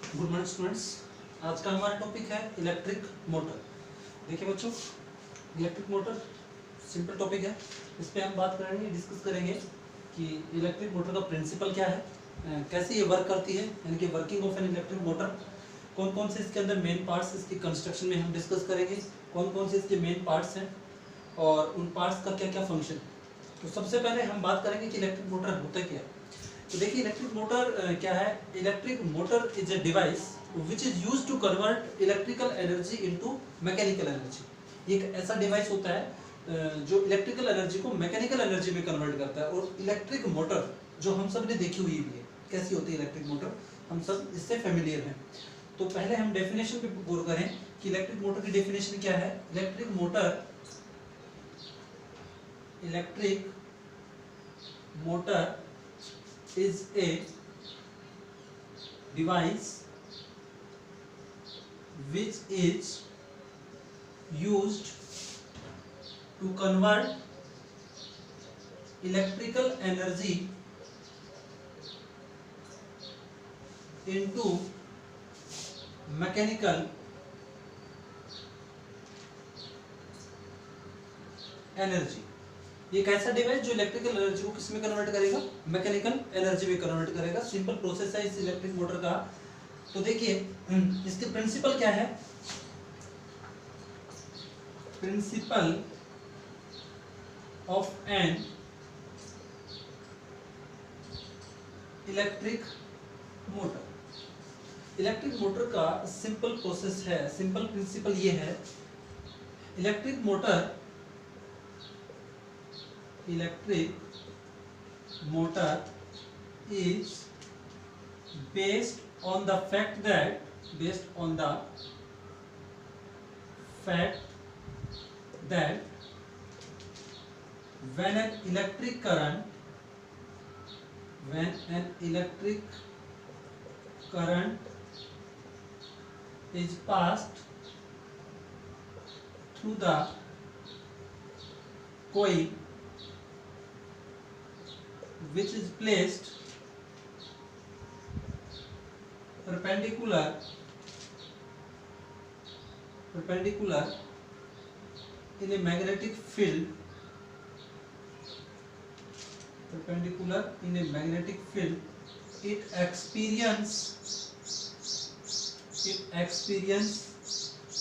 Good morning students. आज का हमारा टॉपिक है इलेक्ट्रिक मोटर। देखिए बच्चों, इलेक्ट्रिक मोटर सिंपल टॉपिक है। इस पे हम बात करेंगे, डिस्कस करेंगे कि इलेक्ट्रिक मोटर का प्रिंसिपल क्या है, कैसे ये वर्क करती है, यानी कि working of an electric motor, कौन कौन से इसके अंदर मेन पार्ट्स, इसकी कंस्ट्रक्शन में हम डिस्कस करेंगे, कौन कौन से इसके मेन पार्ट्स हैं और उन पार्ट्स का क्या क्या फंक्शन। तो सबसे पहले हम बात करेंगे कि इलेक्ट्रिक मोटर होता क्या है। तो देखिए इलेक्ट्रिक मोटर क्या है। Electric motor is a device which is used to convert electrical energy into mechanical energy. एक ऐसा डिवाइस होता है जो इलेक्ट्रिकल एनर्जी को मैकेनिकल एनर्जी में कन्वर्ट करता है। और इलेक्ट्रिक मोटर जो हम सब ने देखी हुई भी है, कैसी होती है इलेक्ट्रिक मोटर, हम सब इससे फेमिलियर हैं। तो पहले हम डेफिनेशन पे गौर करें कि इलेक्ट्रिक मोटर की डेफिनेशन क्या है। Electric motor is a device which is used to convert electrical energy into mechanical energy। ये एक ऐसा डिवाइस जो इलेक्ट्रिकल एनर्जी को किस में कन्वर्ट करेगा, मैकेनिकल एनर्जी में कन्वर्ट करेगा। सिंपल प्रोसेस है इस इलेक्ट्रिक मोटर का। तो देखिए इसके प्रिंसिपल क्या है। Principle of an electric motor. Electric motor का सिंपल प्रोसेस है, सिंपल प्रिंसिपल ये है। Electric motor is based on the fact that when an electric current is passed through the coil which is placed perpendicular in a magnetic field, it experience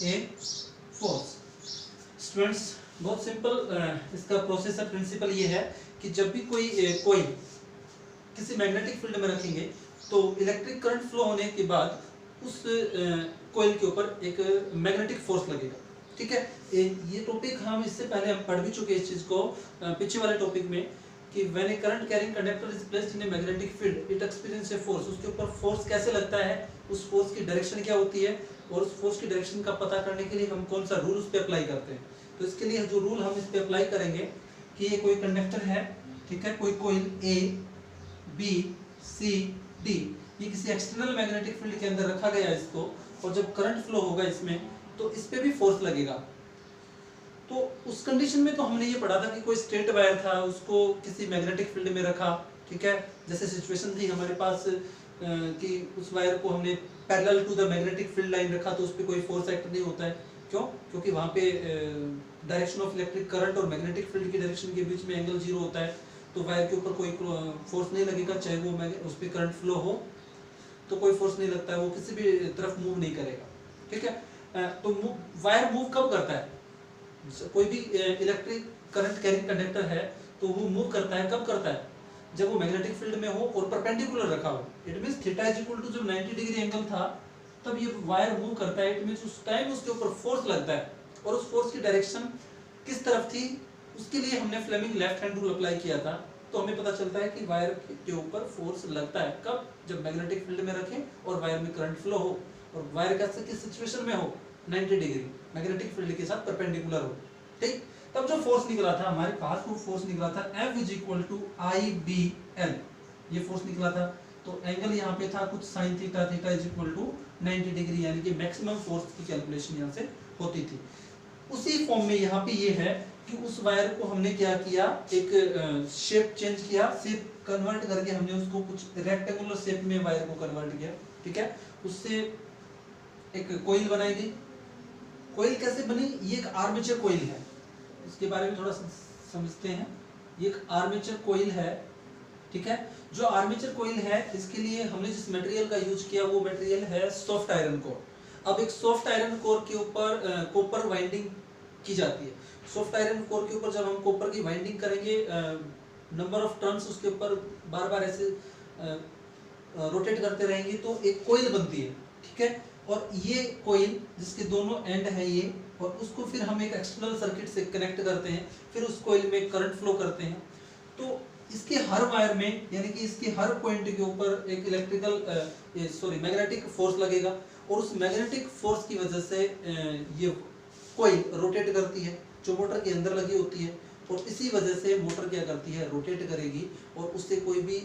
a force। Students बहुत simple इसका process है। Principal ये है कि जब भी कोई कोई किसी मैग्नेटिक फील्ड में रखेंगे तो इलेक्ट्रिक करंट फ्लो होने के बाद उस कोयल के ऊपर एक मैग्नेटिक फोर्स लगेगा। ठीक है, ये टॉपिक हम इससे पहले हम पढ़ भी चुके हैं इस चीज को पीछे वाले टॉपिक में कि when A current carrying conductor is placed in a magnetic field it experience a force. उसके ऊपर फोर्स कैसे लगता है, उस फोर्स की डायरेक्शन क्या होती है और उस फोर्स की डायरेक्शन का पता करने के लिए हम कौन सा रूल उस पर अप्लाई करते हैं। तो इसके लिए जो रूल हम इस पर अप्लाई करेंगे कि ये कोई कंडक्टर है, ठीक है, कोई coil A B C D, ये किसी एक्सटर्नल मैग्नेटिक फील्ड के अंदर रखा गया है इसको, और जब करंट फ्लो होगा इसमें तो इस पे भी फोर्स लगेगा। तो उस कंडीशन में तो हमने ये पढ़ा था कि कोई स्ट्रेट वायर था, उसको किसी मैग्नेटिक फील्ड में रखा, ठीक है, जैसे सिचुएशन थी हमारे पास कि उस वायर को हमने parallel to the magnetic field line रखा तो उस पर कोई फोर्स एक्ट नहीं होता है। क्यों? क्योंकि वहाँ पे डायरेक्शन ऑफ इलेक्ट्रिक करंट और मैग्नेटिक फील्ड की डायरेक्शन के बीच में एंगल 0 होता है, तो वायर के ऊपर कोई फोर्स नहीं लगेगा, चाहे वो उस पर करंट फ्लो हो तो कोई फोर्स नहीं लगता है, वो किसी भी तरफ मूव नहीं करेगा। ठीक है, तो वायर मूव कब करता है, कोई भी इलेक्ट्रिक करंट कैरिंग कंडक्टर है तो वो मूव करता है, कब करता है, जब वो मैग्नेटिक फील्ड में हो और परपेंडिकुलर रखा हो। It means theta is equal to जब 90 डिग्री एंगल था तब ये वायर मूव करता है। इट मींस उस टाइम उसके ऊपर फोर्स लगता है और उस फोर्स की डायरेक्शन किस तरफ थी उसके लिए हमने Fleming left hand rule apply किया था। तो हमें पता चलता है कि वायर के ऊपर फोर्स लगता है कब, जब मैग्नेटिक फील्ड में रखें और वायर में करंट फ्लो हो और वायर का किस सिचुएशन में हो, 90 डिग्री मैग्नेटिक फील्ड के साथ परपेंडिकुलर हो। ठीक, तब जो फोर्स निकला था हमारे पास, वो फोर्स निकला था F is equal to IBL, ये फोर्स निकला था। तो एंगल यहाँ पे था कुछ sine theta, theta is equal to 90 degree, यानी कि मैक्सिमम फोर्स की कैलकुलेशन यहाँ से होती थी। उसी फॉर्म में यहाँ पे ये है कि उस वायर को हमने क्या किया, एक शेप चेंज किया, शेप कन्वर्ट करके हमने उसको कुछ रेक्टेंगुलर शेप में वायर को कन्वर्ट किया, ठीक है। उससे एक कोइल बनाई गई। कोइल कैसे बनी, ये एक आर्मेचर कोइल है, इसके बारे में थोड़ा समझते हैं। ये एक आर्मेचर कोइल है, ठीक है। जो आर्मेचर कोइल है, इसके लिए हमने जिस मटेरियल का यूज किया वो मटेरियल है सॉफ्ट आयरन कोर। अब एक सॉफ्ट आयरन कोर के ऊपर कॉपर वाइंडिंग की जाती है। सॉफ्ट आयरन कोर के ऊपर जब हम कॉपर की वाइंडिंग करेंगे, नंबर ऑफ टर्न्स उसके ऊपर बार बार ऐसे रोटेट करते रहेंगे तो एक कोइल बनती है, ठीक है। और ये कोइल जिसके दोनों एंड है ये, और उसको फिर हम एक एक्सटर्नल सर्किट से कनेक्ट करते हैं, फिर उस कोइल में करंट फ्लो करते हैं। तो इसके हर वायर में, यानी कि इसके हर पॉइंट के ऊपर एक मैग्नेटिक फोर्स लगेगा, और उस मैग्नेटिक फोर्स की वजह से ये कोइल रोटेट करती है, जो मोटर के अंदर लगी होती है, और इसी वजह से मोटर क्या करती है, रोटेट करेगी, और उससे कोई भी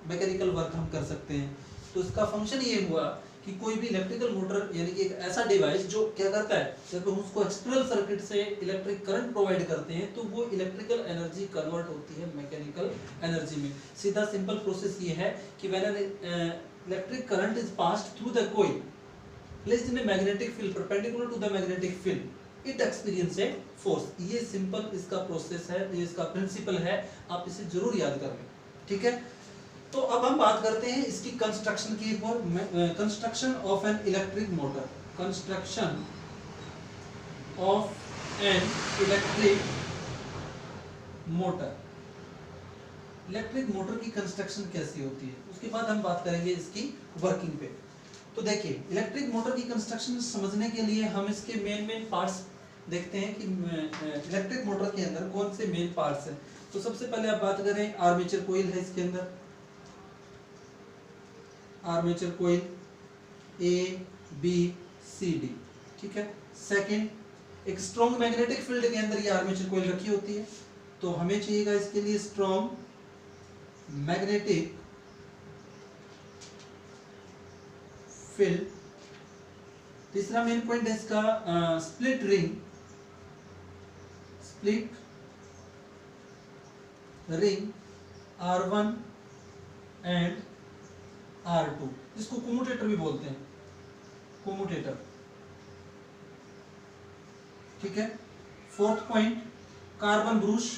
मैकेनिकल वर्क हम कर सकते हैं। तो इसका फंक्शन ये हुआ कि कोई भी इलेक्ट्रिकल मोटर, यानी कि एक ऐसा डिवाइस जो क्या करता है, जब हम उसको एक्सटर्नल सर्किट से इलेक्ट्रिक करंट प्रोवाइड करते हैं तो वो इलेक्ट्रिकल एनर्जी कन्वर्ट होती है मैकेनिकल एनर्जी में। सीधा सिंपल प्रोसेस ये है कि when an electric current is passed through the coil placed in a magnetic field perpendicular to the magnetic field, it experience a force. ये सिंपल इसका process है, ये इसका प्रिंसिपल है, आप इसे जरूर याद कर लें, ठीक है। तो अब हम बात करते हैं इसकी कंस्ट्रक्शन की। Construction of an electric motor, construction of an electric motor, electric motor की कंस्ट्रक्शन कैसी होती है, उसके बाद हम बात करेंगे इसकी वर्किंग पे। तो देखिए, इलेक्ट्रिक मोटर की कंस्ट्रक्शन समझने के लिए हम इसके मेन पार्ट्स देखते हैं कि इलेक्ट्रिक मोटर के अंदर कौन से मेन पार्ट्स हैं। तो सबसे पहले आप बात करें, आर्मेचर कोइल है इसके अंदर, आर्मेचर कोइल ABCD, ठीक है। सेकंड, एक स्ट्रॉन्ग मैग्नेटिक फील्ड के अंदर ये आर्मेचर कोइल रखी होती है, तो हमें चाहिएगा इसके लिए स्ट्रॉन्ग मैग्नेटिक फील्ड। तीसरा मेन पॉइंट है इसका split ring, split ring R1 and R2, जिसको कोम्यूटेटर भी बोलते हैं, कोम्यूटेटर, ठीक है। Fourth point, carbon brush,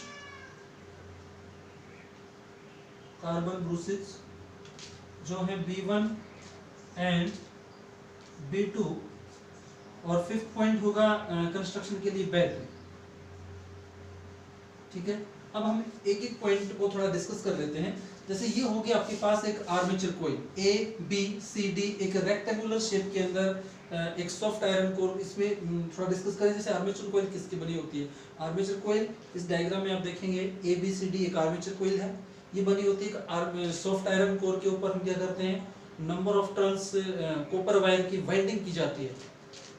carbon brushes जो है B1 एंड B2, और फिफ्थ पॉइंट होगा कंस्ट्रक्शन के लिए बैटरी, ठीक है। अब हम एक एक पॉइंट को थोड़ा डिस्कस कर लेते हैं। जैसे ये हो गया आपके पास एक आर्मेचर कोइल ABCD, एक रेक्टेंगुलर शेप के अंदर एक सॉफ्ट आयरन कोर। इसमें थोड़ा डिस्कस करें, जैसे आर्मेचर कोइल किसकी बनी होती है। आर्मेचर कोइल इस डायग्राम में आप देखेंगे ABCD एक आर्मेचर कोइल है, ये बनी होती है सॉफ्ट आयरन कोर के ऊपर। हम क्या करते हैं, number of turns copper wire की वाइंडिंग की जाती है,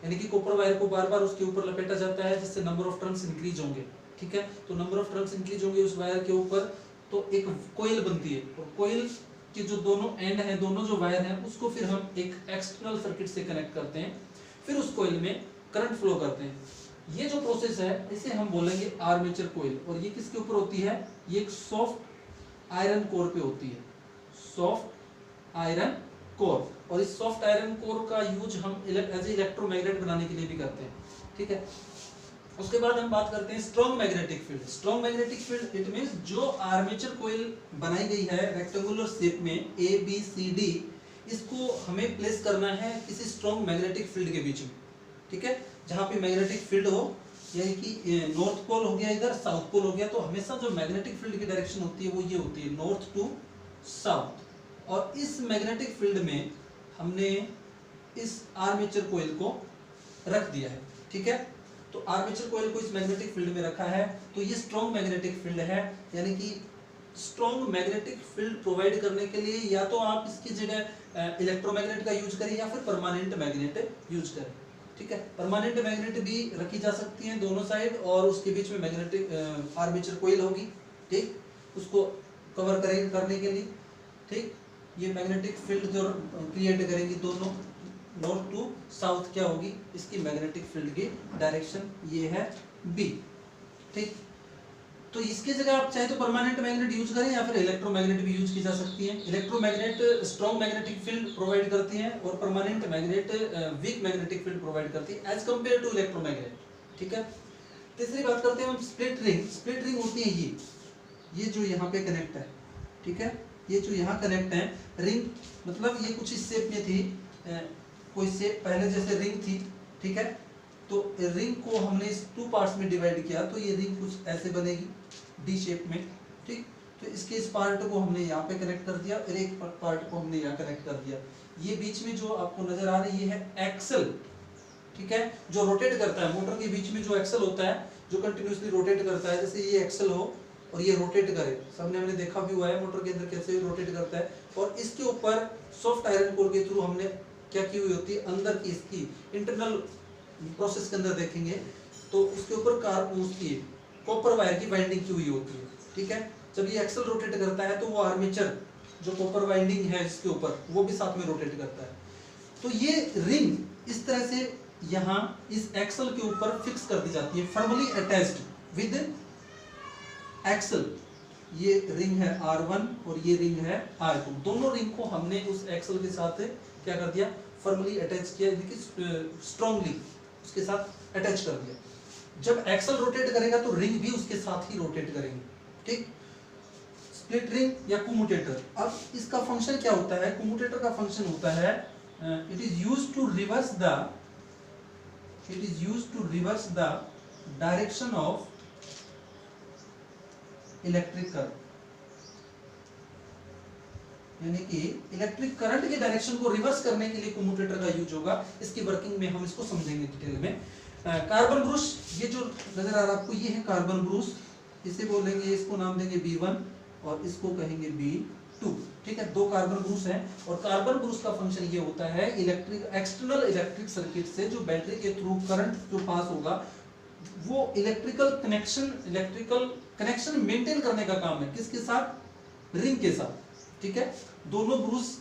यानी कि कॉपर वायर को बार बार उसके ऊपर लपेटा जाता है, जिससे नंबर ऑफ टर्न्स इंक्रीज होंगे, ठीक है। तो नंबर ऑफ टर्न्स इंक्रीज होंगे उस वायर के ऊपर, तो एक कोइल बनती है, और कोइल के जो दोनों एंड हैं, दोनों जो वायर हैं, उसको फिर हम एक एक्सटर्नल सर्किट से कनेक्ट करते हैं, फिर उस कोइल में करंट फ्लो करते हैं। ये जो प्रोसेस है इसे हम बोलेंगे आर्मेचर कोइल। और ये किसके ऊपर होती है, ये एक सॉफ्ट आयरन कोर पे होती है, सॉफ्ट आयरन कोर। और इस सॉफ्ट आयरन कोर का यूज हम एज इलेक्ट्रोमैग्नेट बनाने के लिए भी करते हैं, ठीक है। उसके बाद हम बात करते हैं strong magnetic field. Strong magnetic field it means जो आर्मेचर कोइल बनाई गई है रेक्टेंगुलर शेप में ABCD, इसको हमें प्लेस करना है किसी स्ट्रॉन्ग मैग्नेटिक फील्ड के बीच में, ठीक है। जहाँ पे मैग्नेटिक फील्ड हो, यानी कि नॉर्थ पोल हो गया इधर, साउथ पोल हो गया, तो हमेशा जो मैग्नेटिक फील्ड की डायरेक्शन होती है वो ये होती है, नॉर्थ टू साउथ। और इस मैग्नेटिक फील्ड में हमने इस आर्मेचर कोइल को रख दिया है, ठीक है। तो आर्मेचर कोइल को इस मैग्नेटिक फील्ड में रखा है, तो ये स्ट्रॉन्ग मैग्नेटिक फील्ड है। यानी कि स्ट्रॉन्ग मैग्नेटिक फील्ड प्रोवाइड करने के लिए या तो आप इसकी जगह इलेक्ट्रोमैग्नेट का यूज करें या फिर परमानेंट मैग्नेट यूज करें, ठीक है। परमानेंट मैग्नेट भी रखी जा सकती हैं दोनों साइड, और उसके बीच में मैग्नेटिक आर्मेचर कोइल होगी, ठीक, उसको कवर करने के लिए, ठीक। ये मैग्नेटिक फील्ड जो क्रिएट करेंगी दोनों, नॉर्थ टू साउथ क्या होगी इसकी मैग्नेटिक फील्ड की डायरेक्शन, ये है B, ठीक। तो इसके जगह आप चाहे तो परमानेंट मैग्नेट यूज करें या फिर इलेक्ट्रोमैग्नेट भी यूज की जा सकती है। Electromagnet strong magnetic field provide करती हैं और permanent magnet weak magnetic field provide करती है एज कंपेयर टू इलेक्ट्रोमैग्नेट। ठीक है। तीसरी बात करते हैं हम स्प्लिट रिंग। स्प्लिट रिंग होती है ये जो यहाँ पे कनेक्ट है, ठीक है, ये जो यहाँ कनेक्ट है रिंग, मतलब ये कुछ इस शेप में थी, कोई शेप पहले जैसे रिंग थी, ठीक है, तो रिंग को हमने इस 2 पार्ट्स में डिवाइड किया तो ये रिंग कुछ ऐसे बनेगी डी शेप में, ठीक। तो इसके इस पार्ट को हमने यहाँ पे कनेक्ट कर दिया और एक पार्ट को हमने यहाँ कनेक्ट कर दिया। ये बीच में जो आपको नजर आ रही है एक्सल, ठीक है, जो रोटेट करता है मोटर के बीच में जो एक्सल होता है जो कंटिन्यूसली रोटेट करता है, जैसे ये एक्सल हो और ये रोटेट करे, सबने हमने देखा भी हुआ है मोटर के अंदर कैसे रोटेट करता है। और इसके ऊपर सॉफ्ट आयरन कोर के थ्रू हमने क्या की हुई होती है, अंदर की इसकी इंटरनल प्रोसेस के अंदर देखेंगे तो उसके ऊपर उसकी कॉपर वायर की बाइंडिंग की हुई होती है, ठीक है। जब ये एक्सल रोटेट करता है तो वो आर्मेचर जो कॉपर बाइंडिंग है इसके ऊपर वो भी साथ में रोटेट करता है। तो ये रिंग इस तरह से यहाँ इस एक्सल के ऊपर फिक्स कर दी जाती है, फर्मली अटैच्ड विद एक्सल। ये रिंग है R1 और ये रिंग है R2, दोनों रिंग को हमने उस एक्सल के साथ क्या कर दिया, फर्मली अटैच किया, स्ट्रांगली उसके साथ अटैच कर दिया। जब एक्सल रोटेट करेगा तो रिंग भी उसके साथ ही रोटेट करेंगे, ठीक। स्प्लिट रिंग या कम्यूटेटर, अब इसका फंक्शन क्या होता है, कम्यूटेटर का फंक्शन होता है it is used to reverse the direction of electric current, यानी कि इलेक्ट्रिक करंट के डायरेक्शन को रिवर्स करने के लिए कम्यूटेटर का यूज होगा। इसकी वर्किंग में हम इसको समझेंगे डिटेल में। कार्बन ब्रूश, ये जो नजर आ रहा है आपको ये है कार्बन ब्रूश, इसे बोलेंगे, इसको नाम देंगे B1 और इसको कहेंगे B2, ठीक है। 2 कार्बन ब्रूश हैं और कार्बन ब्रूश का फंक्शन ये होता है एक्सटर्नल इलेक्ट्रिक सर्किट से जो बैटरी के थ्रू करंट जो पास होगा वो इलेक्ट्रिकल कनेक्शन मेंटेन करने का काम है, किसके साथ, रिंग के साथ, ठीक है। दोनों ब्रूश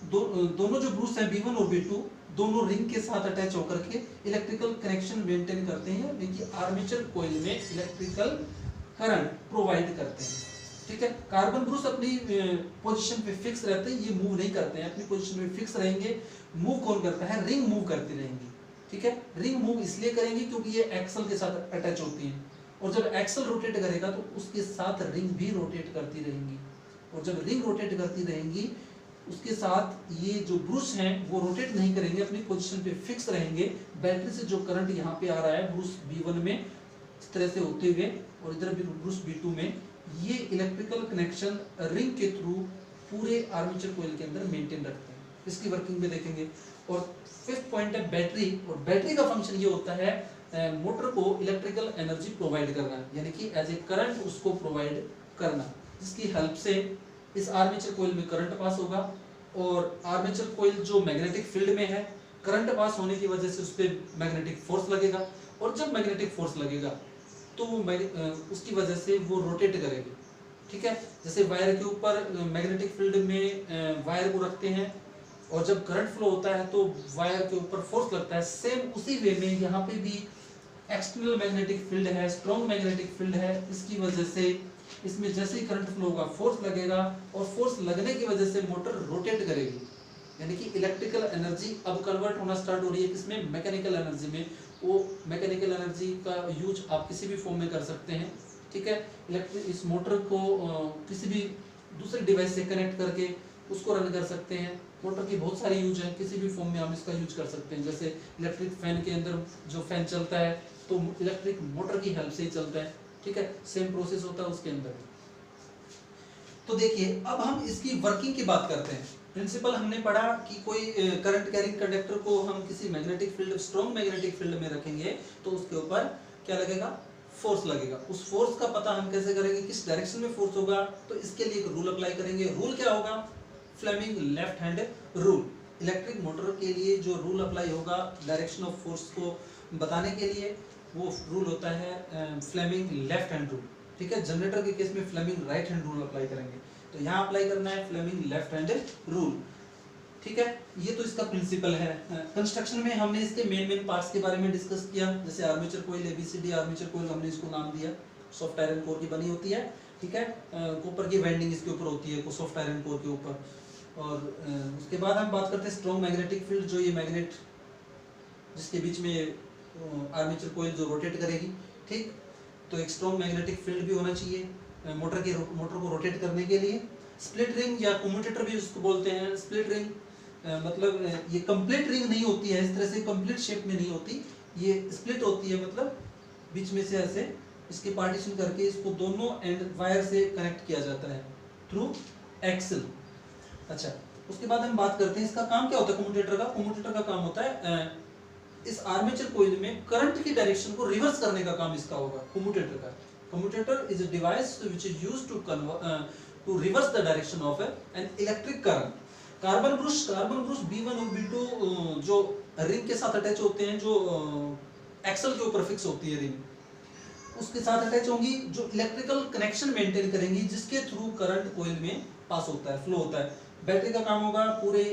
दोनों जो ब्रूश हैं B1 और B2 दोनों रिंग के साथ अटैच होकर के इलेक्ट्रिकल कनेक्शन मेंटेन करते हैं, यानी आर्मेचर कॉइल में इलेक्ट्रिकल करंट प्रोवाइड करते हैं, ठीक है। कार्बन ब्रूश अपनी पोजीशन पे फिक्स रहते हैं, ये मूव नहीं करते हैं, अपनी पोजीशन पे फिक्स रहेंगे। मूव कौन करता है, रिंग मूव करती रहेंगी, ठीक है। रिंग मूव इसलिए करेंगी क्योंकि ये एक्सल के साथ अटैच होती है और जब एक्सल रोटेट करेगा तो उसके साथ रिंग भी रोटेट करती रहेंगी और जब रिंग रोटेट करती रहेंगी उसके साथ ये जो ब्रूश हैं वो रोटेट नहीं करेंगे, अपनी पोजीशन पे फिक्स रहेंगे। बैटरी से जो करंट यहाँ पे आ रहा है ब्रूश B1 में इस तरह से होते हुए और इधर भी ब्रूश B2 में, ये इलेक्ट्रिकल कनेक्शन रिंग के थ्रू पूरे आर्मेचर कॉइल के अंदर मेंटेन रखते हैं। इसकी वर्किंग में देखेंगे। और 5th पॉइंट है बैटरी, और बैटरी का फंक्शन ये होता है मोटर को इलेक्ट्रिकल एनर्जी प्रोवाइड करना, यानी कि एज ए करंट उसको प्रोवाइड करना, जिसकी हेल्प से इस आर्मेचर कॉइल में करंट पास होगा और आर्मेचर कॉइल जो मैग्नेटिक फील्ड में है, करंट पास होने की वजह से उस पर मैग्नेटिक फोर्स लगेगा और जब मैग्नेटिक फोर्स लगेगा तो वो उसकी वजह से वो रोटेट करेगी, ठीक है। जैसे वायर के ऊपर मैग्नेटिक फील्ड में वायर को रखते हैं और जब करंट फ्लो होता है तो वायर के ऊपर फोर्स लगता है, सेम उसी वे में यहाँ पे भी एक्सटर्नल मैग्नेटिक फील्ड है, स्ट्रॉन्ग मैग्नेटिक फील्ड है, इसकी वजह से इसमें जैसे ही करंट फ्लो होगा फोर्स लगेगा और फोर्स लगने की वजह से मोटर रोटेट करेगी, यानी कि इलेक्ट्रिकल एनर्जी अब कन्वर्ट होना स्टार्ट हो रही है किसमें, मैकेनिकल एनर्जी में। वो मैकेनिकल एनर्जी का यूज आप किसी भी फॉर्म में कर सकते हैं, ठीक है। इस मोटर को किसी भी दूसरे डिवाइस से कनेक्ट करके उसको रन कर सकते हैं। मोटर की बहुत सारी यूज है, किसी भी फॉर्म में हम इसका यूज कर सकते हैं। जैसे इलेक्ट्रिक फैन के अंदर जो फैन चलता है तो इलेक्ट्रिक मोटर की हेल्प से ही चलता है, ठीक है। सेम प्रोसेस होता है उसके अंदर। तो देखिए अब हम इसकी वर्किंग की बात करते हैं। प्रिंसिपल हमने पढ़ा कि कोई करंट कैरिंग कंडक्टर को हम किसी magnetic field, strong magnetic field में रखेंगे तो उसके ऊपर क्या लगेगा, फोर्स लगेगा। उस फोर्स का पता हम कैसे करेंगे, किस डायरेक्शन में फोर्स होगा, तो इसके लिए एक रूल अप्लाई करेंगे। रूल क्या होगा, Fleming left hand rule. Electric motor के लिए जो रूल अप्लाई होगा डायरेक्शन ऑफ फोर्स को बताने के लिए, वो रूल होता है फ्लेमिंग लेफ्ट हैंड रूल, ठीक है। जनरेटर के केस में Fleming right hand rule apply करेंगे, तो यहाँ अप्लाई करना है फ्लेमिंग लेफ्ट हैंड रूल, ठीक है, ये तो इसका प्रिंसिपल है। कंस्ट्रक्शन में हमने इसके मेन पार्ट्स के बारे में डिस्कस किया, जैसे armature coil, ABCD armature coil हमने इसको नाम दिया, सॉफ्ट आयरन कोर की बनी होती है, ठीक है, कॉपर की वाइंडिंग इसके ऊपर होती है सॉफ्ट आयरन कोर के ऊपर। और उसके बाद हम बात करते हैं स्ट्रॉन्ग मैग्नेटिक फील्ड, जो ये मैग्नेट जिसके बीच में आर्मेचर कोइल जो रोटेट करेगी, ठीक, तो एक स्ट्रॉन्ग मैग्नेटिक फील्ड भी होना चाहिए मोटर को रोटेट करने के लिए। स्प्लिट रिंग या कम्यूटेटर भी उसको बोलते हैं। स्प्लिट रिंग मतलब ये कंप्लीट रिंग नहीं होती है, इस तरह से कंप्लीट शेप में नहीं होती, ये स्प्लिट होती है, मतलब बीच में से ऐसे इसके पार्टीशन करके इसको दोनों एंड वायर से कनेक्ट किया जाता है थ्रू एक्सल। अच्छा, उसके बाद हम बात करते हैं इसका काम क्या होता है कम्यूटेटर का। कम्यूटेटर का काम होता है इस आर्मेचर कोइल में करंट की डायरेक्शन को रिवर्स करने का काम इसका होगा कम्यूटेटर का। Commutator is a device which is used to reverse the direction of an electric current. Carbon brush B1 और B2 जो रिंग के साथ अटैच होते हैं, जो एक्सल के ऊपर फिक्स होती है रिंग, उसके साथ अटैच होंगी, जो इलेक्ट्रिकल कनेक्शन मेंटेन करेंगी, जिसके थ्रू करंट कोइल में पास होता है, फ्लो होता है। बैटरी का काम होगा पूरे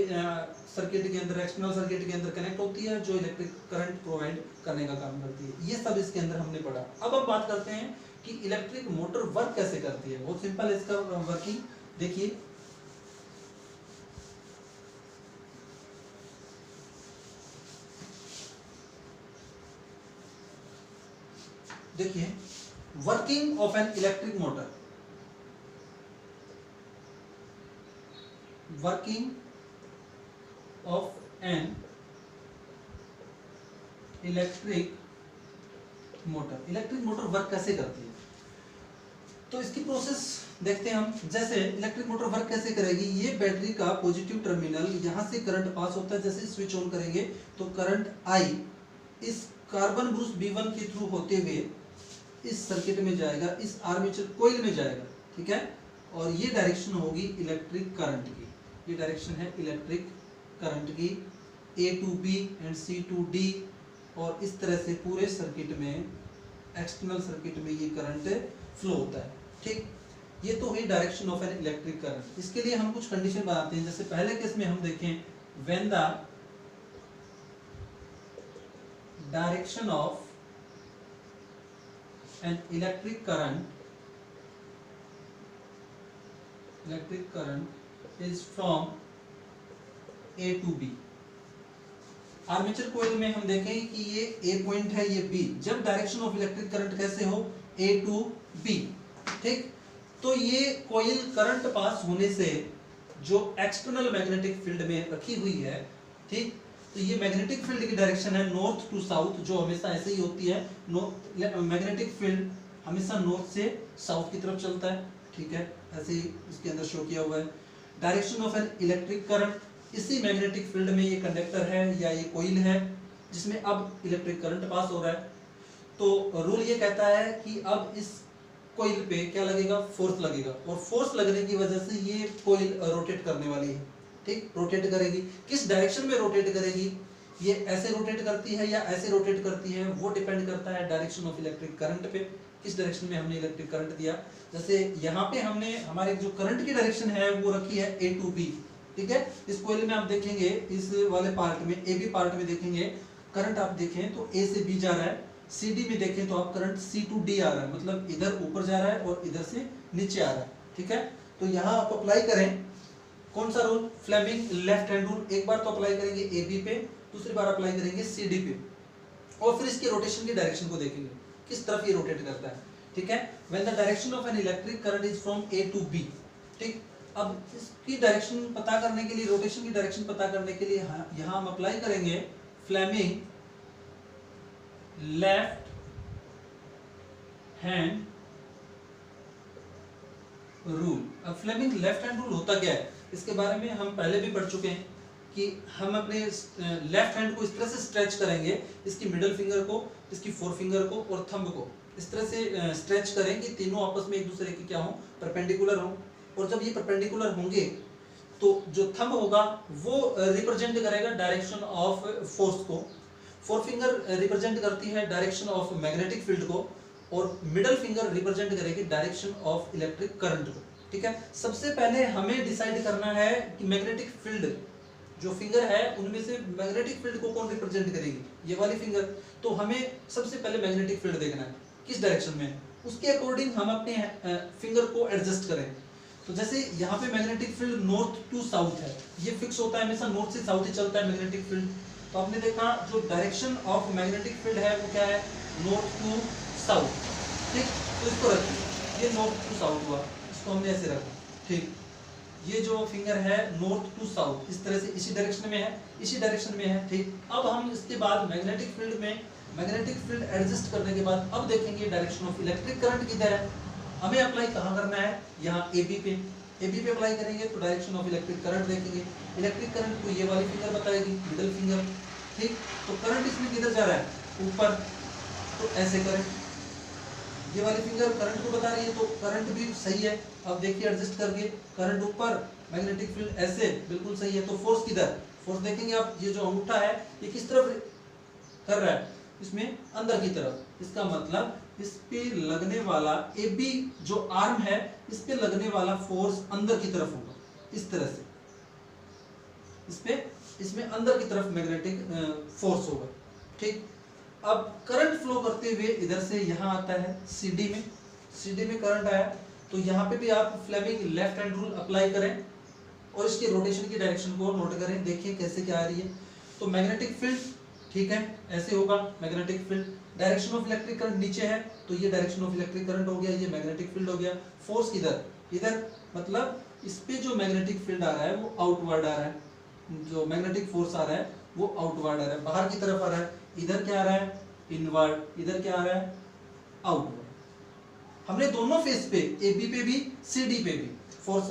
सर्किट के अंदर, एक्सटर्नल सर्किट के अंदर कनेक्ट होती है, जो इलेक्ट्रिक करंट प्रोवाइड करने का काम करती है। ये सब इसके अंदर हमने पढ़ा। अब हम बात करते हैं कि इलेक्ट्रिक मोटर वर्क कैसे करती है। बहुत सिंपल है इसका वर्किंग, देखिए working of an electric motor. Working of an electric motor. Electric motor work कैसे करती है, तो इसकी प्रोसेस देखते हैं हम। जैसे इलेक्ट्रिक मोटर वर्क कैसे करेगी, ये बैटरी का पॉजिटिव टर्मिनल, यहां से करंट पास होता है, जैसे स्विच ऑन करेंगे तो करंट आई इस कार्बन ब्रुश B1 के थ्रू होते हुए इस सर्किट में जाएगा, इस आर्मेचर कोइल में जाएगा, ठीक है, और ये डायरेक्शन होगी इलेक्ट्रिक करंट की। ये डायरेक्शन है इलेक्ट्रिक करंट की, A to B and C to D, और इस तरह से पूरे सर्किट में, एक्सटर्नल सर्किट में ये करंट फ्लो होता है, ठीक। ये तो है direction of an electric current. इसके लिए हम कुछ कंडीशन बनाते हैं। जैसे पहले केस में हम देखें, when the direction of an electric current is from A to B। Armature coil में हम देखें कि ये A पॉइंट है, ये B। जब डायरेक्शन ऑफ इलेक्ट्रिक करंट कैसे हो, A to B, ठीक, तो ये कोइल करंट पास होने से जो एक्सटर्नल मैग्नेटिक फील्ड में रखी हुई है, ठीक, तो ये मैग्नेटिक फील्ड की डायरेक्शन है नॉर्थ टू साउथ, जो हमेशा ऐसे ही होती है। मैग्नेटिक फील्ड हमेशा नॉर्थ से साउथ की तरफ चलता है, ठीक है, ऐसे ही इसके अंदर शो किया हुआ है। Direction of an electric current, इसी मैग्नेटिक फील्ड में ये कंडक्टर है या ये कोइल है जिसमें अब इलेक्ट्रिक करंट पास हो रहा है। तो रूल ये कहता है कि अब इस कोइल पे क्या लगेगा, फोर्स लगेगा, और फोर्स लगने की वजह से ये कोइल रोटेट करने वाली है, ठीक, रोटेट करेगी। किस डायरेक्शन में रोटेट करेगी, ये ऐसे रोटेट करती है या ऐसे रोटेट करती है, वो डिपेंड करता है डायरेक्शन ऑफ इलेक्ट्रिक करंट पे, किस डायरेक्शन में हमने इलेक्ट्रिक करंट दिया। जैसे यहाँ पे हमने हमारे जो करंट की डायरेक्शन है वो रखी है A to B, ठीक है। इस कोइल में आप देखेंगे, इस वाले पार्ट में, AB पार्ट में देखेंगे करंट, आप देखें तो A से B जा रहा है। CD में देखें तो आप करंट C to D आ रहा है, मतलब इधर ऊपर जा रहा है और इधर से नीचे आ रहा है, ठीक है। तो यहाँ आप अप्लाई करें कौन सा rule, Fleming left hand rule. एक बार तो अप्लाई करेंगे AB पे, दूसरी बार अप्लाई करेंगे CD पे, और फिर इसके रोटेशन की डायरेक्शन को देखेंगे किस तरफ ये रोटेट करता है, ठीक है। When the direction of an electric current is from A to B, ठीक। अब इसकी डायरेक्शन पता करने के लिए, रोटेशन की डायरेक्शन पता करने के लिए यहाँ हम अप्लाई करेंगे फ्लेमिंग लेफ्ट हैंड रूल। अब फ्लेमिंग लेफ्ट हैंड रूल होता क्या है, इसके बारे में हम पहले भी पढ़ चुके हैं कि हम अपने लेफ्ट हैंड को इस तरह से स्ट्रेच करेंगे, इसकी मिडिल फिंगर को, इसकी फोर फिंगर को और थंब को इस तरह से स्ट्रेच करें कि तीनों आपस में एक दूसरे के क्या हो, परपेंडिकुलर हो। और जब ये परपेंडिकुलर होंगे तो जो थंब होगा वो रिप्रेजेंट करेगा डायरेक्शन ऑफ फोर्स को, फोर फिंगर रिप्रेजेंट करती है डायरेक्शन ऑफ मैग्नेटिक फील्ड को, और मिडिल फिंगर रिप्रेजेंट करेगी डायरेक्शन ऑफ इलेक्ट्रिक करंट को, ठीक है। सबसे पहले हमें डिसाइड करना है कि मैग्नेटिक फील्ड जो फिंगर है उनमें से मैग्नेटिक फील्ड को कौन रिप्रेजेंट करेगी, ये वाली फिंगर। तो हमें सबसे पहले मैग्नेटिक फील्ड देखना है किस डायरेक्शन में है, उसके अकॉर्डिंग हम अपने फिंगर को एडजस्ट करें। तो जैसे यहाँ पे magnetic field north to south है, ये फिक्स होता है हमेशा, नॉर्थ से साउथ ही चलता है मैग्नेटिक फील्ड। तो आपने देखा जो डायरेक्शन ऑफ मैग्नेटिक फील्ड है वो क्या है, नॉर्थ टू साउथ, ठीक। तो इसको रखिए, ये नॉर्थ टू साउथ हुआ, इसको हमने ऐसे रखा, ठीक। ये जो फिंगर है नॉर्थ टू साउथ, इस तरह से इसी डायरेक्शन में है, इसी डायरेक्शन में है, ठीक। अब हम इसके बाद मैग्नेटिक फील्ड में मैग्नेटिक फील्ड एडजस्ट करने के बाद अब देखेंगे डायरेक्शन ऑफ इलेक्ट्रिक करंट किधर है, हमें अप्लाई कहाँ करना है, यहाँ AB पे, AB पे अप्लाई करेंगे तो डायरेक्शन ऑफ इलेक्ट्रिक करंट देखेंगे। इलेक्ट्रिक करंट को ये वाली फिंगर बताएगी, मिडिल फिंगर, ठीक। तो करंट इसमें किधर जा रहा है, ऊपर, तो ऐसे करें, ये वाली फिंगर करंट को बता रही है, तो करंट भी सही है। अब देखिए एडजस्ट करके, करंट ऊपर, मैग्नेटिक फील्ड ऐसे, बिल्कुल सही है। तो फोर्स किधर, फोर्स देखेंगे आप, ये जो अंगूठा है ये किस तरफ कर रहा है, इसमें अंदर की तरफ, इसका मतलब इस पे लगने वाला AB जो आर्म है, इस पे लगने वाला फोर्स अंदर की तरफ होगा, इस तरह से, इस पे, इसमें अंदर की तरफ मैग्नेटिक फोर्स होगा, ठीक। अब करंट फ्लो करते हुए इधर से यहाँ आता है CD में, CD में करंट आया, तो यहाँ पे भी आप Fleming left hand rule apply करें और इसके रोटेशन की डायरेक्शन को नोट करें, देखिए कैसे क्या आ रही है। तो मैग्नेटिक फील्ड, ठीक है, ऐसे होगा magnetic field. Direction of electric current नीचे है, तो ये डायरेक्शन ऑफ इलेक्ट्रिक करंट हो गया, ये मैग्नेटिक फील्ड हो गया। फोर्स किधर, इधर, मतलब इस पे जो मैग्नेटिक फील्ड आ रहा है वो आउटवर्ड आ रहा है, जो मैग्नेटिक फोर्स आ रहा है वो आउटवर्ड आ रहा है, बाहर की तरफ आ रहा है। इधर क्या आ रहा है, इनवर्ड, इधर क्या आ रहा है, आउटवर्ड। हमने दोनों फेस पे, AB पे भी CD पे भी फोर्स,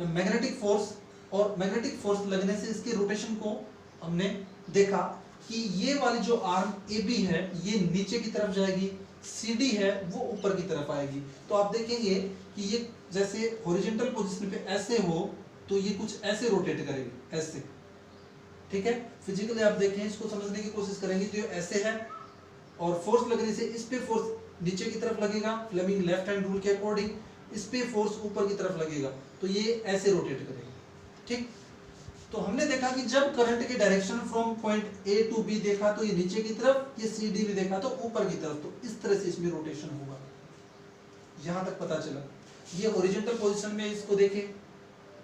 मैग्नेटिक फोर्स, और मैग्नेटिक फोर्स लगने से इसके रोटेशन को हमने देखा कि ये वाली जो आर्म AB है ये नीचे की तरफ जाएगी, CD है वो ऊपर की तरफ आएगी। तो आप देखेंगे कि ये जैसे हॉरिजॉन्टल पोजीशन पे ऐसे हो तो ये कुछ ऐसे रोटेट करेगी, ऐसे, ठीक है। फिजिकली आप देखें, इसको समझने की कोशिश करेंगे, तो ये ऐसे है और फोर्स लगने से इस पे फोर्स नीचे की तरफ लगेगा, फ्लेमिंग लेफ्ट हैंड रूल के अकॉर्डिंग, इस पे फोर्स ऊपर की तरफ लगेगा, तो ये ऐसे रोटेट करेगा, ठीक। तो हमने देखा कि जब करंट के direction from point A to B देखा तो ये नीचे की तरफ, ये CD में देखा तो ऊपर की तरफ, तो इस तरह से इसमें रोटेशन होगा, यहां तक पता चला। ये हॉरिजॉन्टल पोजीशन में इसको देखें।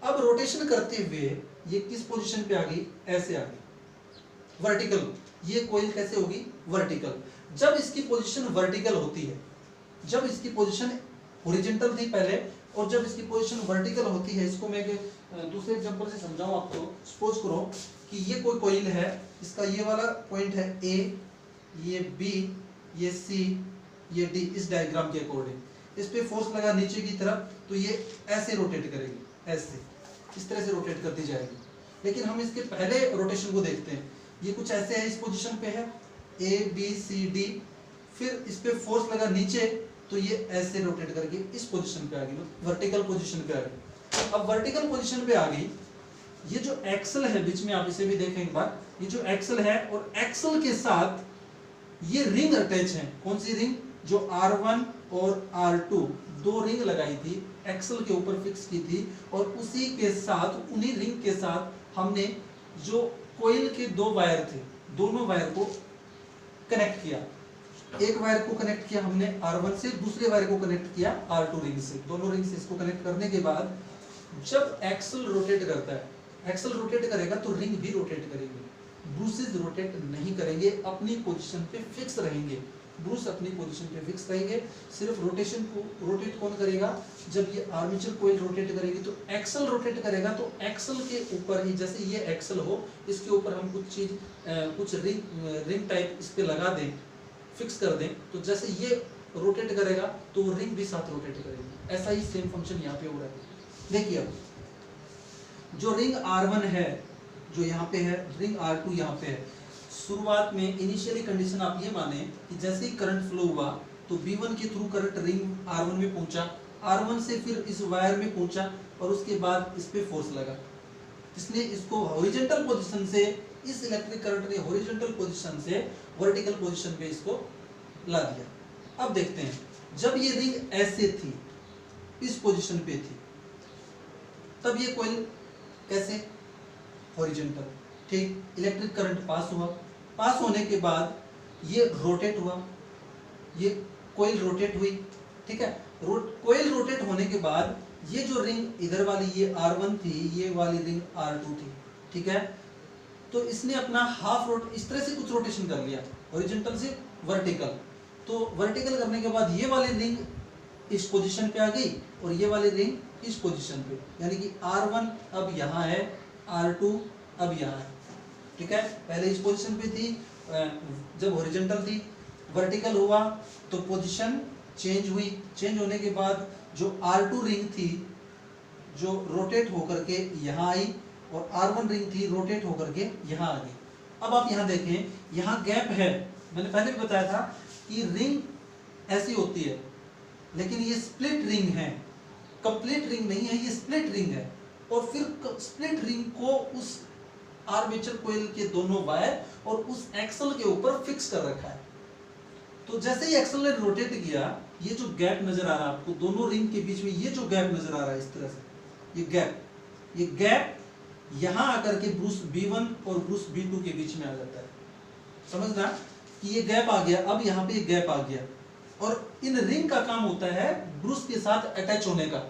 अब रोटेशन करते हुए ये किस पोजीशन पे आ गई, ऐसे आ गई, वर्टिकल। ये कोइल कैसे होगी, वर्टिकल। जब इसकी पोजीशन वर्टिकल होती है, जब इसकी पोजीशन हॉरिजॉन्टल थी पहले और जब इसकी पोजीशन वर्टिकल होती है, इसको मैं दूसरे एग्जांपल से समझाऊं आपको। सपोज करो कि ये कोई कोइल है, इसका ये वाला पॉइंट है A, ये B, ये C, ये D, इस डायग्राम के अकॉर्डिंग इस पे फोर्स लगा नीचे की तरफ, तो ये ऐसे रोटेट करेगी, ऐसे, इस तरह से रोटेट करती जाएगी। लेकिन हम इसके पहले रोटेशन को देखते हैं, ये कुछ ऐसे है, इस पोजीशन पे है A B C D, फिर इस पे फोर्स लगा नीचे तो ये ऐसे रोटेट करके इस पोजीशन पे आ गई, वर्टिकल पोजीशन पे आ गई। अब वर्टिकल पोजीशन पे आ गई, ये जो एक्सल है बीच में, आप इसे भी देखें एक बार, ये जो एक्सल है और एक्सल के साथ ये रिंग अटैच है। कौन सी रिंग, जो R1 और R2 दो रिंग लगाई थी, एक्सल के ऊपर फिक्स की थी, और उसी के साथ, उन्हीं रिंग के साथ हमने जो कोइल के दो वायर थे, दोनों वायर को कनेक्ट किया। एक वायर को कनेक्ट किया हमने R1 से, दूसरे वायर को कनेक्ट किया R2 रिंग से। दोनों रिंग से इसको कनेक्ट करने के बाद जब एक्सल रोटेट करता है, एक्सल रोटेट करेगा तो रिंग भी रोटेट करेगी, ब्रूसेस रोटेट नहीं करेंगे, अपनी पोजीशन पे फिक्स रहेंगे। ब्रूस अपनी पोजीशन पे फिक्स रहेंगे। सिर्फ रोटेशन को रोटेट कौन करेगा, जब ये आर्मेचर कोइल रोटेट करेगी तो एक्सल रोटेट करेगा, तो एक्सल के ऊपर ही, जैसे ये एक्सल हो, इसके ऊपर हम कुछ चीज, कुछ रिंग टाइप इस पे लगा दें, फिक्स कर दें, तो जैसे ये रोटेट करेगा तो वो रिंग भी साथ रोटेट करेगी। ऐसा ही सेम फंक्शन यहाँ पे हो रहा है। देखिए अब जो रिंग R1 है, जो यहाँ पे है, रिंग R2 यहाँ पे है। शुरुआत में इनिशियली कंडीशन आप ये माने कि जैसे ही करंट फ्लो हुआ तो V1 के थ्रू करंट रिंग R1 में पहुंचा, R1 से फिर इस वायर में पहुंचा और उसके बाद इस पे फोर्स लगा, इसलिए इसको हॉरिजॉन्टल पोजीशन से, इस इलेक्ट्रिक करंट ने हॉरिजॉन्टल पोजीशन से वर्टिकल पोजीशन पे इसको ला दिया। अब देखते हैं, जब ये रिंग ऐसे थी, इस पोजीशन पे थी, तब ये कोइल कैसे, हॉरिजॉन्टल, ठीक, इलेक्ट्रिक करंट पास हुआ, पास होने के बाद ये रोटेट हुआ, ये कोयल रोटेट हुई, ठीक है। कोयल रोटेट होने के बाद ये जो रिंग इधर वाली ये R1 थी, ये वाली रिंग R2 थी, ठीक है। तो इसने अपना हाफ रोट इस तरह से कुछ रोटेशन कर लिया, हॉरिजॉन्टल से वर्टिकल। तो वर्टिकल करने के बाद ये वाली रिंग इस पोजीशन पे आ गई और ये वाली रिंग इस पोजीशन पे, यानी कि R1 अब यहाँ है, R2 अब यहाँ है, ठीक है। पहले इस पोजीशन पे थी जब हॉरिजॉन्टल थी, वर्टिकल हुआ तो पोजीशन चेंज हुई, चेंज होने के बाद जो R2 रिंग थी जो रोटेट होकर के यहाँ आई और R1 रिंग थी रोटेट होकर के यहाँ आ गई। अब आप यहाँ देखें, यहाँ गैप है, मैंने पहले भी बताया था कि रिंग ऐसी होती है, लेकिन ये स्प्लिट रिंग है, कंप्लीट रिंग नहीं है, ये स्प्लिट रिंग है। और फिर स्प्लिट रिंग को उस आर्मेचर कोयल के दोनों वायर और उस एक्सल के ऊपर फिक्स कर रखा है। तो जैसे ही एक्सल ने रोटेट किया, ये जो गैप नजर आ रहा है आपको दोनों रिंग के बीच में, ये जो गैप नजर आ रहा है इस तरह से, ये गैप यहाँ आकर के ब्रूस B1 और ब्रूस B2 के बीच में आ जाता है। समझना कि ये गैप आ गया, अब यहाँ पे गैप आ गया और इन रिंग का काम होता है ब्रूस के साथ अटैच होने का।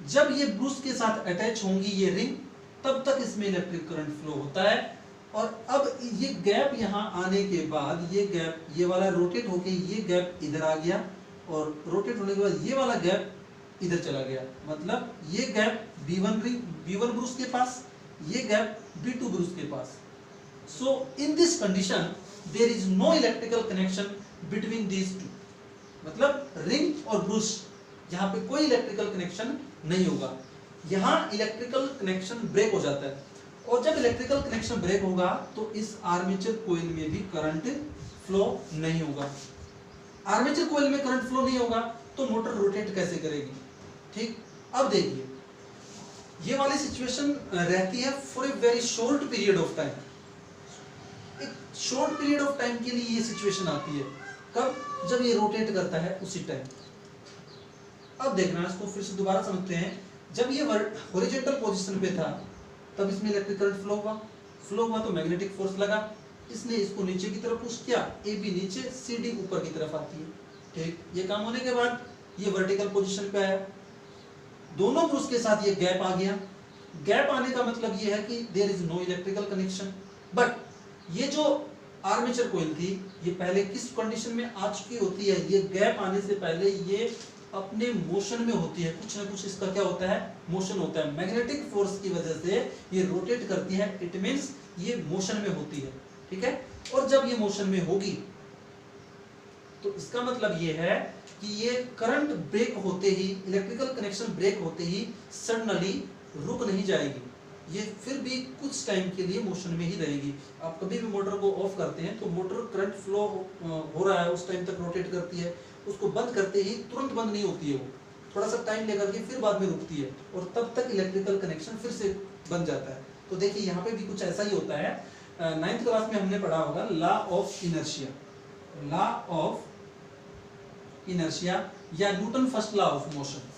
जब ये ब्रूस के साथ अटैच होंगी ये रिंग, तब तक इसमें इलेक्ट्रिक करंट फ्लो होता है। और अब ये गैप यहाँ आने के बाद ये गैप, ये वाला रोटेट होके ये गैप इधर आ गया और रोटेट होने के बाद ये वाला गैप इधर चला गया, मतलब ये गैप B1 ब्रूस के पास, ये गैप B2 ब्रूस के पास। So in this condition there is no electrical connection between these two, मतलब रिंग और ब्रूस, यहाँ पे कोई इलेक्ट्रिकल कनेक्शन नहीं होगा। यहाँ इलेक्ट्रिकल कनेक्शन ब्रेक हो जाता है और जब इलेक्ट्रिकल कनेक्शन ब्रेक होगा तो इस आर्मेचर कोयल में भी करंट फ्लो नहीं होगा। आर्मेचर कोयल में करंट फ्लो नहीं होगा तो मोटर रोटेट कैसे करेगी? ठीक, अब देखिए ये वाली सिचुएशन रहती है for a very short period of time. एक शॉर्ट पीरियड ऑफ टाइम के लिए ये सिचुएशन आती है, कब? जब ये रोटेट करता है उसी टाइम। अब देखना, इसको फिर से दोबारा समझते हैं। जब ये हॉरिजॉन्टल पोजीशन पे था तब इसमें इलेक्ट्रिक करंट फ्लो हुआ तो मैग्नेटिक फोर्स लगा, इसने इसको नीचे की तरफ पुश किया, AB नीचे CD ऊपर की तरफ आती है। ठीक, ये काम होने के बाद ये वर्टिकल पोजीशन पे आया, दोनों ब्रूस के साथ ये गैप आ गया। गैप आने का मतलब ये है कि there is no electrical connection. But ये जो आर्मेचर कोयल थी ये पहले किस कंडीशन में आ चुकी होती है? ये गैप आने से पहले ये अपने मोशन में होती है, कुछ ना कुछ इसका क्या होता है? मोशन होता है। मैग्नेटिक फोर्स की वजह से ये रोटेट करती है, इट मींस ये मोशन में होती है। ठीक है, और जब ये मोशन में होगी तो इसका मतलब ये है कि ये करंट ब्रेक होते ही, इलेक्ट्रिकल कनेक्शन ब्रेक होते ही सडनली रुक नहीं जाएगी, ये फिर भी कुछ टाइम के लिए मोशन में ही रहेगी। आप कभी भी मोटर को ऑफ करते हैं तो मोटर करंट फ्लो हो रहा है उस टाइम तक रोटेट करती है, उसको बंद करते ही तुरंत बंद नहीं होती है, वो थोड़ा सा टाइम लेकर के फिर बाद में रुकती है और तब तक इलेक्ट्रिकल कनेक्शन फिर से बन जाता है। तो देखिए यहाँ पे भी कुछ ऐसा ही होता है। 9th क्लास में हमने पढ़ा होगा law of inertia, law of inertia या Newton first law of motion.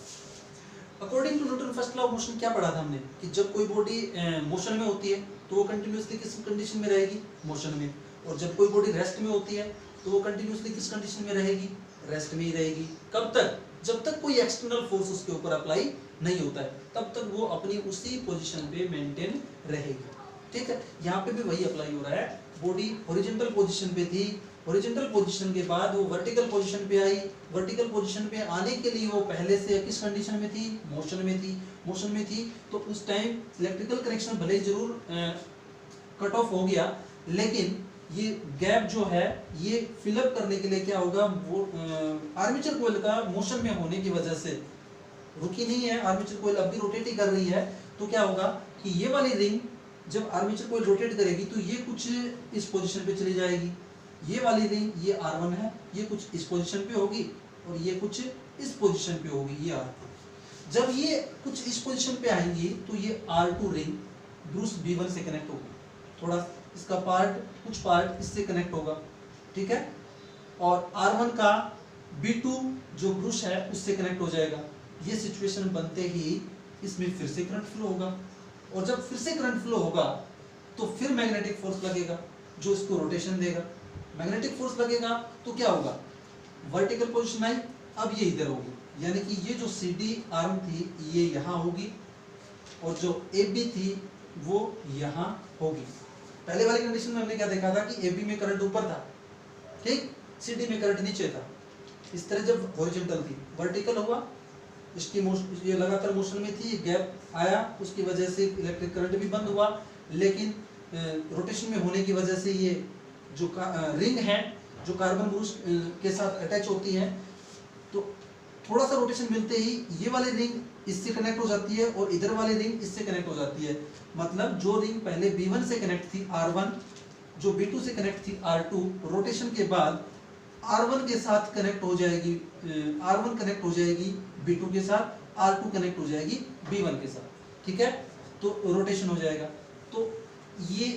According to Newton first law of motion क्या पढ़ा था हमने कि जब कोई बॉडी मोशन में होती है तो वो कंटिन्यूअसली किस कंडीशन में रहेगी? मोशन में। और जब कोई बॉडी रेस्ट में होती है तो वो कंटिन्यूअसली किस कंडीशन में रहेगी? रेस्ट में ही रहेगी। कब तक? जब तक कोई एक्सटर्नल फोर्स उसके ऊपर अप्लाई नहीं होता है, तब तक वो अपनी उसी पोजीशन पे मेंटेन रहेगी। ठीक है, यहाँ पे भी वही अप्लाई हो रहा है। बॉडी हॉरिजॉन्टल पोजीशन पे थी, हॉरिजॉन्टल पोजीशन के बाद वो वर्टिकल पोजीशन पे आई, वर्टिकल पोजीशन पे आने के लिए वो पहले से किस कंडीशन में थी? मोशन में थी। मोशन में थी तो उस टाइम इलेक्ट्रिकल कनेक्शन भले जरूर कट ऑफ हो गया, लेकिन ये गैप जो है ये फिलअप करने के लिए क्या होगा? वो आर्मेचर कोयल का मोशन में होने की वजह से रुकी नहीं है, आर्मेचर कोयल अब भी रोटेट ही कर रही है। तो क्या होगा कि ये वाली रिंग जब आर्मेचर कोयल रोटेट करेगी तो ये कुछ इस पोजीशन पे चली जाएगी, ये वाली रिंग ये R1 है, ये कुछ इस पोजीशन पे होगी और ये कुछ इस पोजीशन पे होगी, ये R2। जब ये कुछ इस पोजीशन पे आएंगी तो ये R2 रिंग ब्रूस B1 से कनेक्ट होगी, थोड़ा इसका पार्ट, कुछ पार्ट इससे कनेक्ट होगा। ठीक है, और R1 का B2 जो ब्रूस है उससे कनेक्ट हो जाएगा। ये सिचुएशन बनते ही इसमें फिर से करंट फ्लो होगा, और जब फिर से करंट फ्लो होगा तो फिर मैग्नेटिक फोर्स लगेगा जो इसको रोटेशन देगा। मैग्नेटिक फोर्स लगेगा तो क्या होगा, वर्टिकल पोजीशन आई, अब ये इधर होगी, यानी कि ये जो CD आर्म थी ये यहाँ होगी और जो AB थी वो यहाँ होगी। पहले वाली कंडीशन में हमने क्या देखा था कि AB में करंट ऊपर था, ठीक, CD में करंट नीचे था। इस तरह जब हॉरिजॉन्टल थी, वर्टिकल हुआ, इसकी मोशन, ये लगातार मोशन में थी, गैप आया, उसकी वजह से इलेक्ट्रिक करंट भी बंद हुआ, लेकिन रोटेशन में होने की वजह से ये जो रिंग है जो कार्बन ब्रूस के साथ अटैच होती है, तो थोड़ा सा रोटेशन मिलते ही ये वाली रिंग इससे कनेक्ट हो जाती है और इधर वाली रिंग इससे कनेक्ट हो जाती है। मतलब जो रिंग पहले B1 से कनेक्ट थी R1, जो B2 से कनेक्ट थी R2, रोटेशन के बाद R1 के साथ कनेक्ट हो जाएगी, R1 कनेक्ट हो जाएगी B2 के साथ, R2 कनेक्ट हो जाएगी B1 के साथ, ठीक है, तो रोटेशन हो जाएगा। तो ये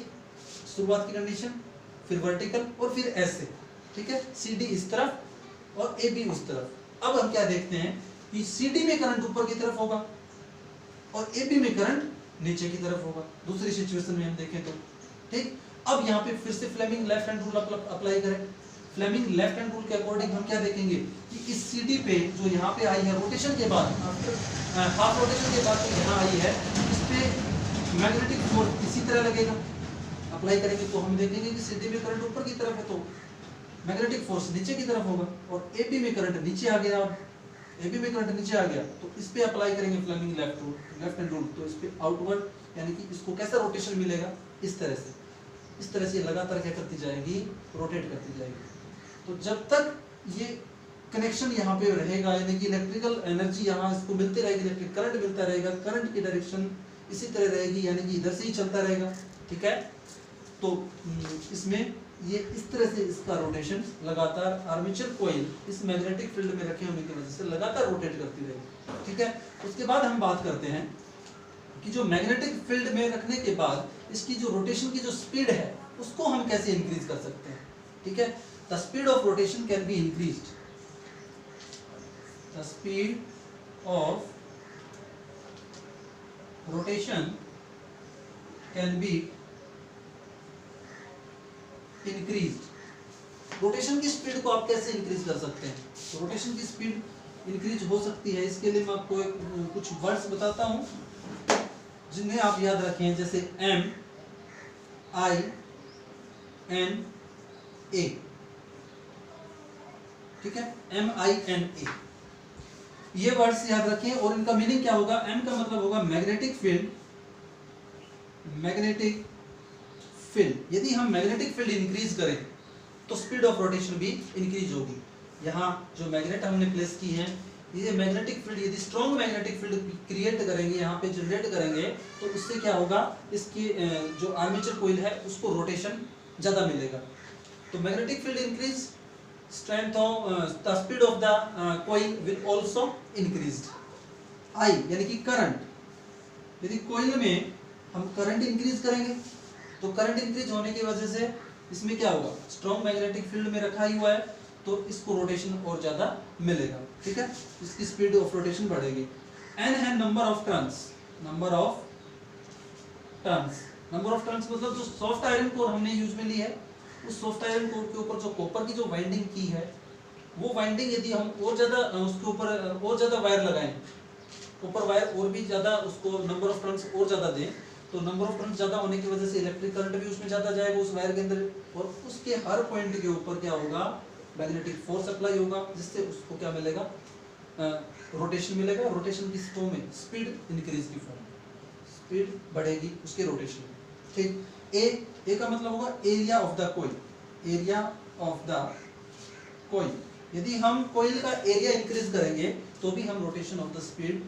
शुरुआत की कंडीशन, फिर वर्टिकल और फिर ऐसे, ठीक है, CD इस तरफ और AB उस तरफ। अब हम क्या देखते हैं कि CD में करंट ऊपर की तरफ होगा और AB में करंट नीचे की तरफ होगा, दूसरी सिचुएशन में हम देखें तो, ठीक। अब यहाँ पे फिर से Fleming left hand rule apply करें। फ्लेमिंग लेफ्ट हैंड रूल के अकॉर्डिंग हम क्या देखेंगे कि इस CD पे जो यहाँ पे आई है रोटेशन के बाद, हाफ रोटेशन के बाद जो यहाँ आई है, इस पे मैग्नेटिक फोर्स इसी तरह लगेगा, अप्लाई करेंगे तो हम देखेंगे कि CD में करंट ऊपर की तरफ है तो मैग्नेटिक फोर्स नीचे की तरफ होगा, और AB में करंट नीचे आ गया, AB में करंट नीचे आ गया तो इस पे अप्लाई करेंगे फ्लेमिंग लेफ्ट हैंड रूल, तो इस पे आउटवर्ड यानी कि इसको कैसा रोटेशन मिलेगा, इस तरह से लगातार क्या करती जाएगी, रोटेट करती जाएगी। तो जब तक ये कनेक्शन यहाँ पे रहेगा, यानी कि इलेक्ट्रिकल एनर्जी यहाँ इसको मिलती रहेगी, इलेक्ट्रिक करंट मिलता रहेगा, करंट की डायरेक्शन इसी तरह रहेगी, यानी कि इधर से ही चलता रहेगा, ठीक है। तो इसमें ये इस तरह से इसका रोटेशन लगातार आर्मेचर कॉइल इस मैग्नेटिक फील्ड में रखे होने की वजह से लगातार रोटेट करती रहेगी, ठीक है। उसके बाद हम बात करते हैं कि जो मैग्नेटिक फील्ड में रखने के बाद इसकी जो रोटेशन की जो स्पीड है उसको हम कैसे इंक्रीज कर सकते हैं, ठीक है। The speed of rotation can be increased, the speed of rotation can be increased. Rotation की स्पीड को आप कैसे इंक्रीज कर सकते हैं, तो रोटेशन की स्पीड इंक्रीज हो सकती है, इसके लिए मैं आपको कुछ वर्ड्स बताता हूं जिन्हें आप याद रखें, जैसे MINA, ठीक है, MINA, ये वर्ड्स याद रखें और इनका मीनिंग क्या होगा। M का मतलब होगा मैग्नेटिक फील्ड, मैग्नेटिक फील्ड, यदि हम मैग्नेटिक फील्ड इंक्रीज करें तो स्पीड ऑफ रोटेशन भी इंक्रीज होगी। यहाँ जो मैग्नेट हमने प्लेस की है, ये मैग्नेटिक फील्ड यदि स्ट्रॉन्ग मैग्नेटिक फील्ड क्रिएट करेंगे, यहाँ पे जनरेट करेंगे, तो उससे क्या होगा, इसकी जो आर्मेचर कॉइल है उसको रोटेशन ज़्यादा मिलेगा। तो magnetic field increase, strength of the speed of the coil will also increased. I यानी कि करंट, यदि कॉइल में हम करंट इंक्रीज करेंगे तो करंट इंक्रीज होने की वजह से इसमें क्या होगा, स्ट्रॉन्ग मैग्नेटिक फील्ड में रखा ही हुआ है तो इसको रोटेशन और ज्यादा मिलेगा, ठीक है, इसकी स्पीड ऑफ रोटेशन बढ़ेगी। N है number of turns, number of turns मतलब जो सॉफ्ट आयरन कोर हमने यूज में ली है, उस सॉफ्ट आयरन कोर के ऊपर जो कॉपर की जो वाइंडिंग की है, वो वाइंडिंग यदि हम और ज्यादा उसके ऊपर और ज्यादा वायर लगाएं, कॉपर वायर और भी ज्यादा उसको नंबर ऑफ टर्न्स और ज्यादा दें, तो नंबर ऑफ टर्न्स ज्यादा होने की वजह से इलेक्ट्रिक करंट भी उसमें ज्यादा जाएगा उस वायर के अंदर, और उसके हर पॉइंट के ऊपर क्या होगा, मैग्नेटिक फोर्स अप्लाई होगा, जिससे उसको क्या मिलेगा, रोटेशन मिलेगा। रोटेशन किस फॉर्म में, स्पीड इंक्रीज की फॉर्म में, स्पीड बढ़ेगी उसके रोटेशन में, ठीक। ए का मतलब होगा area of the coil, area of the coil, यदि हम कॉइल का एरिया इंक्रीज करेंगे तो भी हम rotation of the speed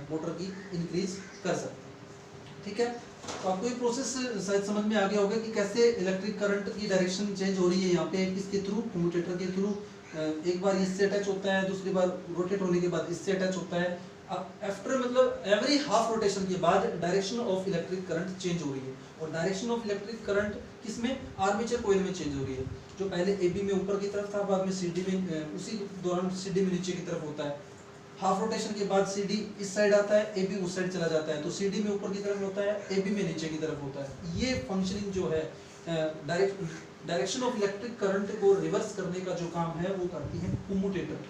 motor की इंक्रीज कर सकते हैं, ठीक है। तो आपको ये प्रोसेस शायद समझ में आ गया होगा कि कैसे इलेक्ट्रिक करंट की डायरेक्शन चेंज हो रही है यहाँ पे, किसके थ्रू, कम्यूटेटर के थ्रू। एक बार इससे अटैच होता है, दूसरी बार रोटेट होने के बाद इससे अटैच होता है। आफ्टर मतलब एवरी हाफ रोटेशन के बाद direction of electric current change हो रही है, और डायरेक्शन ऑफ इलेक्ट्रिक करंट किसमें, आर्मेचर कॉइल में चेंज हो रही है। जो पहले AB में ऊपर की तरफ था, बाद में CD में, उसी दौरान CD में नीचे की तरफ होता है। हाफ रोटेशन के बाद CD इस साइड आता है, AB उस साइड चला जाता है, तो CD में ऊपर की तरफ होता है, AB में नीचे की तरफ होता है। ये फंक्शनिंग जो है डायरेक्शन ऑफ इलेक्ट्रिक करंट को रिवर्स करने का जो काम है वो करती है कम्यूटेटर।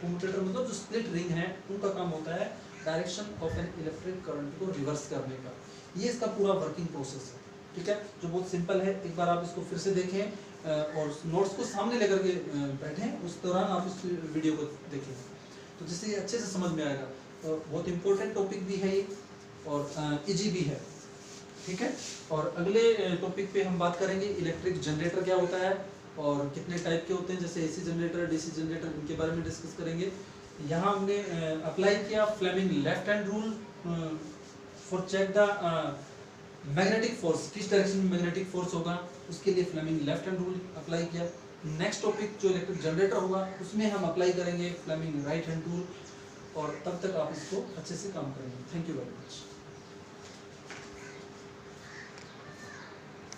कम्यूटेटर मतलब जो स्प्लिट रिंग है उनका काम होता है direction of an electric current को रिवर्स करने का। ये इसका पूरा वर्किंग प्रोसेस है, ठीक है, जो बहुत सिंपल है। एक बार आप इसको फिर से देखें और नोट्स को सामने लेकर के बैठें, उस दौरान आप इस वीडियो को देखें तो जिससे अच्छे से समझ में आएगा। बहुत इंपॉर्टेंट टॉपिक भी है ये और इजी भी है, ठीक है। और अगले टॉपिक पे हम बात करेंगे इलेक्ट्रिक जनरेटर क्या होता है और कितने टाइप के होते हैं, जैसे एसी जनरेटर, डीसी जनरेटर, इनके बारे में डिस्कस करेंगे। यहाँ हमने अप्लाई किया Fleming left hand rule for check the magnetic force, किस डायरेक्शन में मैग्नेटिक फोर्स होगा, उसके लिए Fleming left hand rule apply किया। नेक्स्ट टॉपिक जो इलेक्ट्रिक जनरेटर होगा उसमें हम अप्लाई करेंगे फ्लेमिंग राइट हैंड रूल, और तब तक आप इसको अच्छे से काम करेंगे। Thank you very much.